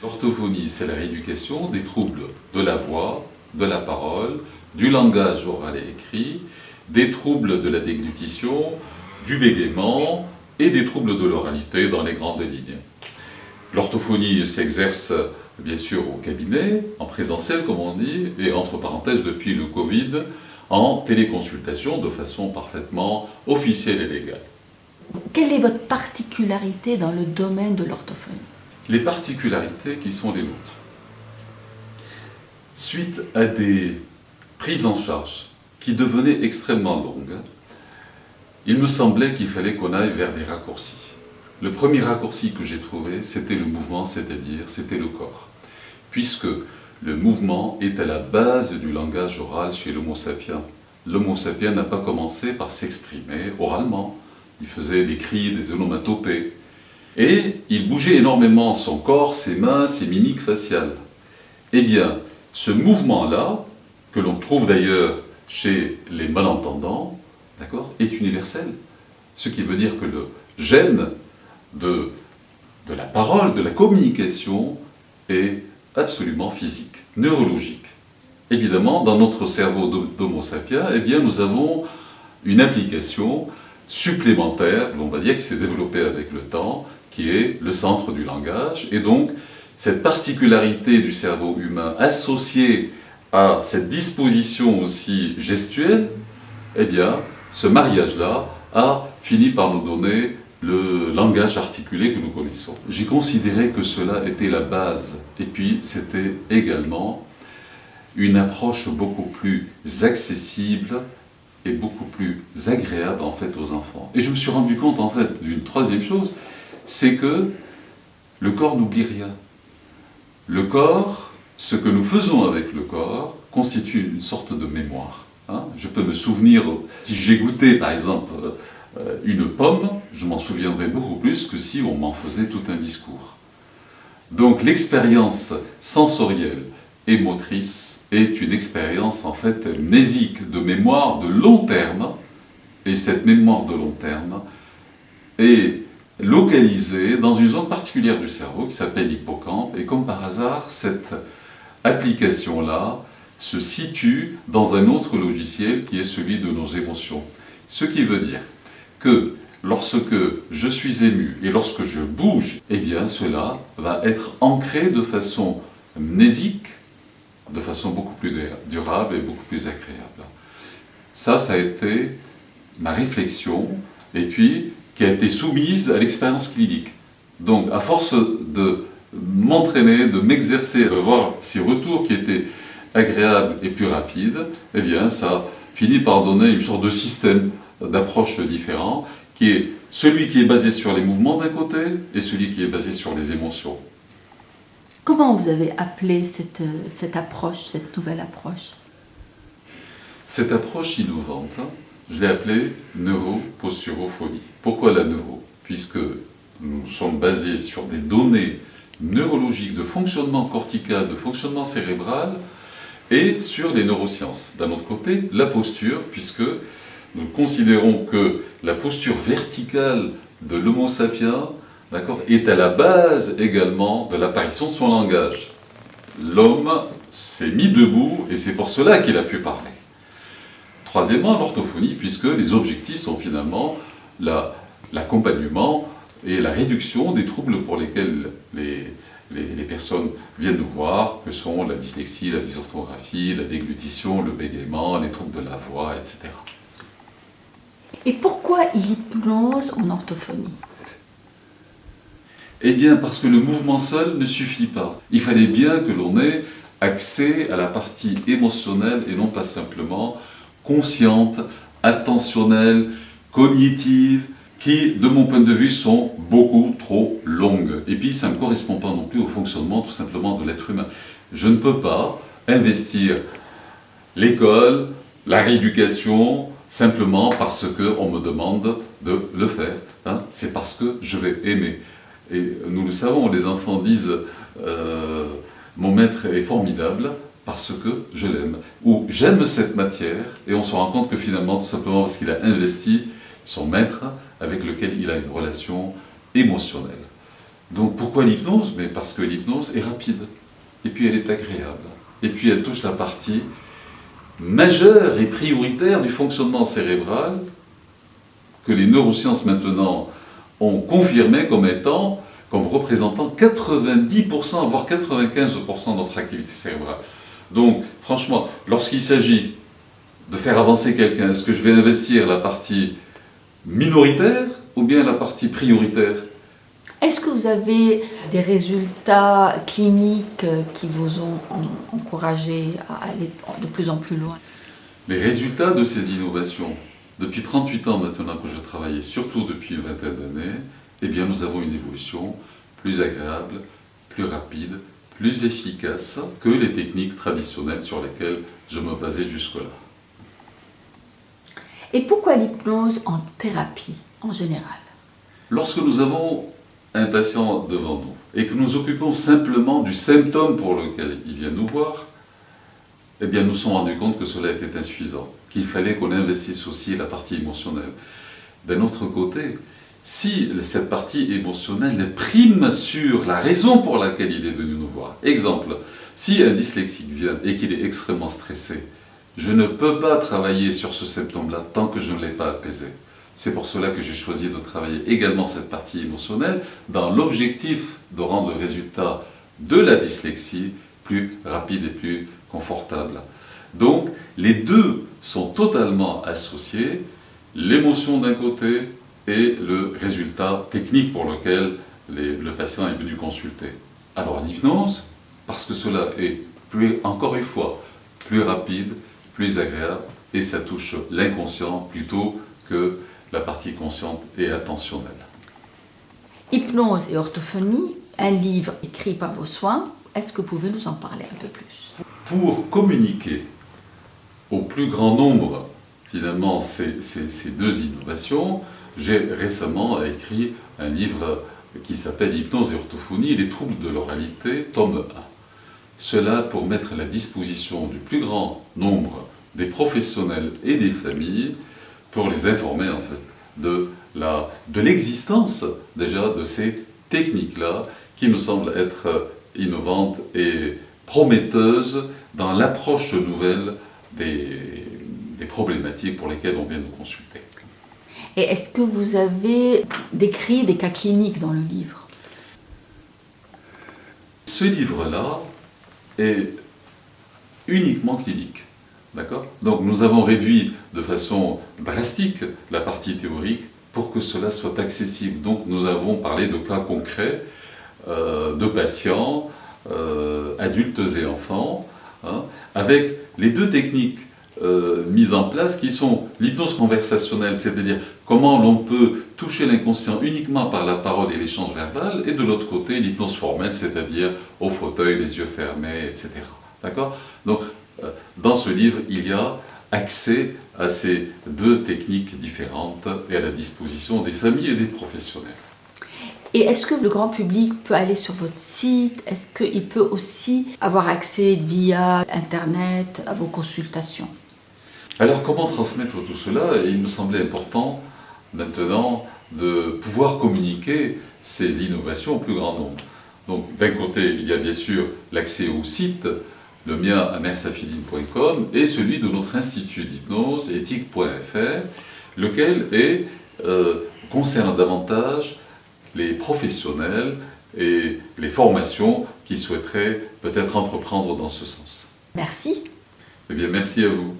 L'orthophonie, c'est la rééducation des troubles de la voix, de la parole, du langage oral et écrit, des troubles de la déglutition, du bégaiement et des troubles de l'oralité dans les grandes lignes. L'orthophonie s'exerce bien sûr au cabinet, en présentiel comme on dit, et entre parenthèses depuis le Covid, en téléconsultation de façon parfaitement officielle et légale. Quelle est votre particularité dans le domaine de l'orthophonie? Les particularités qui sont les nôtres. Suite à des prises en charge qui devenaient extrêmement longues, il me semblait qu'il fallait qu'on aille vers des raccourcis. Le premier raccourci que j'ai trouvé, c'était le mouvement, c'est-à-dire c'était le corps. Puisque le mouvement est à la base du langage oral chez l'Homo sapiens. L'Homo sapiens n'a pas commencé par s'exprimer oralement. Il faisait des cris, des onomatopées. Et il bougeait énormément son corps, ses mains, ses mimiques faciales. Eh bien, ce mouvement-là, que l'on trouve d'ailleurs chez les malentendants, d'accord, est universel. Ce qui veut dire que le gène de la parole, de la communication, est absolument physique, neurologique. Évidemment, dans notre cerveau d'Homo sapiens, eh bien, nous avons une application supplémentaire, on va dire, qui s'est développée avec le temps, qui est le centre du langage. Et donc, cette particularité du cerveau humain associée à cette disposition aussi gestuelle, eh bien, ce mariage-là a fini par nous donner le langage articulé que nous connaissons. J'ai considéré que cela était la base, et puis c'était également une approche beaucoup plus accessible et beaucoup plus agréable en fait aux enfants. Et je me suis rendu compte en fait d'une troisième chose, c'est que le corps n'oublie rien. Le corps, ce que nous faisons avec le corps, constitue une sorte de mémoire. Je peux me souvenir, si j'ai goûté par exemple une pomme, je m'en souviendrai beaucoup plus que si on m'en faisait tout un discours. Donc l'expérience sensorielle et motrice est une expérience en fait mnésique, de mémoire de long terme, et cette mémoire de long terme est localisée dans une zone particulière du cerveau qui s'appelle l'hippocampe, et comme par hasard, cette application-là se situe dans un autre logiciel qui est celui de nos émotions. Ce qui veut dire que lorsque je suis ému et lorsque je bouge, eh bien cela va être ancré de façon mnésique, de façon beaucoup plus durable et beaucoup plus agréable. Ça a été ma réflexion, et puis qui a été soumise à l'expérience clinique. Donc à force de m'entraîner, de m'exercer, de voir ces retours qui étaient agréables et plus rapides, eh bien ça finit par donner une sorte de système d'approche différent, qui est celui qui est basé sur les mouvements d'un côté et celui qui est basé sur les émotions. Comment vous avez appelé cette approche, cette nouvelle approche? Cette approche innovante, je l'ai appelée neuroposturophonie. Pourquoi la neuro? Puisque nous sommes basés sur des données neurologiques de fonctionnement cortical, de fonctionnement cérébral, et sur les neurosciences. D'un autre côté, la posture, puisque nous considérons que la posture verticale de l'Homo sapiens, est à la base également de l'apparition de son langage. L'homme s'est mis debout et c'est pour cela qu'il a pu parler. Troisièmement, l'orthophonie, puisque les objectifs sont finalement l'accompagnement et la réduction des troubles pour lesquels les personnes viennent nous voir, que sont la dyslexie, la dysorthographie, la déglutition, le bégaiement, les troubles de la voix, etc. Et pourquoi l'hypnose en orthophonie? Eh bien, parce que le mouvement seul ne suffit pas. Il fallait bien que l'on ait accès à la partie émotionnelle et non pas simplement consciente, attentionnelle, cognitive, qui, de mon point de vue, sont beaucoup trop longues. Et puis, ça ne correspond pas non plus au fonctionnement tout simplement de l'être humain. Je ne peux pas investir l'école, la rééducation, simplement parce qu'on me demande de le faire. C'est parce que je vais aimer. Et nous le savons, les enfants disent mon maître est formidable parce que je l'aime. Ou j'aime cette matière, et on se rend compte que finalement, tout simplement parce qu'il a investi son maître avec lequel il a une relation émotionnelle. Donc pourquoi l'hypnose? Mais parce que l'hypnose est rapide, et puis elle est agréable, et puis elle touche la partie majeure et prioritaire du fonctionnement cérébral que les neurosciences maintenant ont confirmé comme représentant 90%, voire 95% de notre activité cérébrale. Donc, franchement, lorsqu'il s'agit de faire avancer quelqu'un, est-ce que je vais investir la partie minoritaire ou bien la partie prioritaire? Est-ce que vous avez des résultats cliniques qui vous ont encouragé à aller de plus en plus loin? Les résultats de ces innovations, depuis 38 ans maintenant que je travaille, et surtout depuis une vingtaine d'années, eh bien nous avons une évolution plus agréable, plus rapide, plus efficace que les techniques traditionnelles sur lesquelles je me basais jusque-là. Et pourquoi l'hypnose en thérapie en général? Lorsque nous avons un patient devant nous et que nous occupons simplement du symptôme pour lequel il vient nous voir, eh bien nous nous sommes rendus compte que cela était insuffisant, qu'il fallait qu'on investisse aussi la partie émotionnelle. D'un autre côté, si cette partie émotionnelle prime sur la raison pour laquelle il est venu nous voir. Exemple, si un dyslexique vient et qu'il est extrêmement stressé, je ne peux pas travailler sur ce symptôme-là tant que je ne l'ai pas apaisé. C'est pour cela que j'ai choisi de travailler également cette partie émotionnelle dans l'objectif de rendre le résultat de la dyslexie plus rapide et plus confortable. Donc, les deux sont totalement associés, l'émotion d'un côté et le résultat technique pour lequel le patient est venu consulter. Alors l'hypnose, parce que cela est, encore une fois, plus rapide, plus agréable, et ça touche l'inconscient plutôt que la partie consciente et attentionnelle. Hypnose et orthophonie, un livre écrit par vos soins. Est-ce que vous pouvez nous en parler un peu plus? Pour communiquer au plus grand nombre, finalement, ces deux innovations, j'ai récemment écrit un livre qui s'appelle Hypnose et orthophonie, les troubles de l'oralité, tome 1. Cela pour mettre à la disposition du plus grand nombre des professionnels et des familles pour les informer en fait de l'existence déjà de ces techniques-là qui me semblent être innovantes et prometteuses dans l'approche nouvelle des problématiques pour lesquelles on vient nous consulter. Et est-ce que vous avez décrit des cas cliniques dans le livre? Ce livre-là est uniquement clinique. D'accord? Donc nous avons réduit de façon drastique la partie théorique pour que cela soit accessible. Donc nous avons parlé de cas concrets de patients, adultes et enfants, hein, avec les deux techniques mises en place qui sont l'hypnose conversationnelle, c'est-à-dire comment l'on peut toucher l'inconscient uniquement par la parole et l'échange verbal, et de l'autre côté l'hypnose formelle, c'est-à-dire au fauteuil, les yeux fermés, etc. D'accord? Donc dans ce livre, il y a accès à ces deux techniques différentes et à la disposition des familles et des professionnels. Et est-ce que le grand public peut aller sur votre site? Est-ce qu'il peut aussi avoir accès via Internet à vos consultations? Alors comment transmettre tout cela? Il me semblait important maintenant de pouvoir communiquer ces innovations au plus grand nombre. Donc d'un côté, il y a bien sûr l'accès au site, le mien à mersafiline.com et celui de notre institut d'hypnose, éthique.fr, lequel concerne davantage les professionnels et les formations qui souhaiteraient peut-être entreprendre dans ce sens. Merci. Eh bien, merci à vous.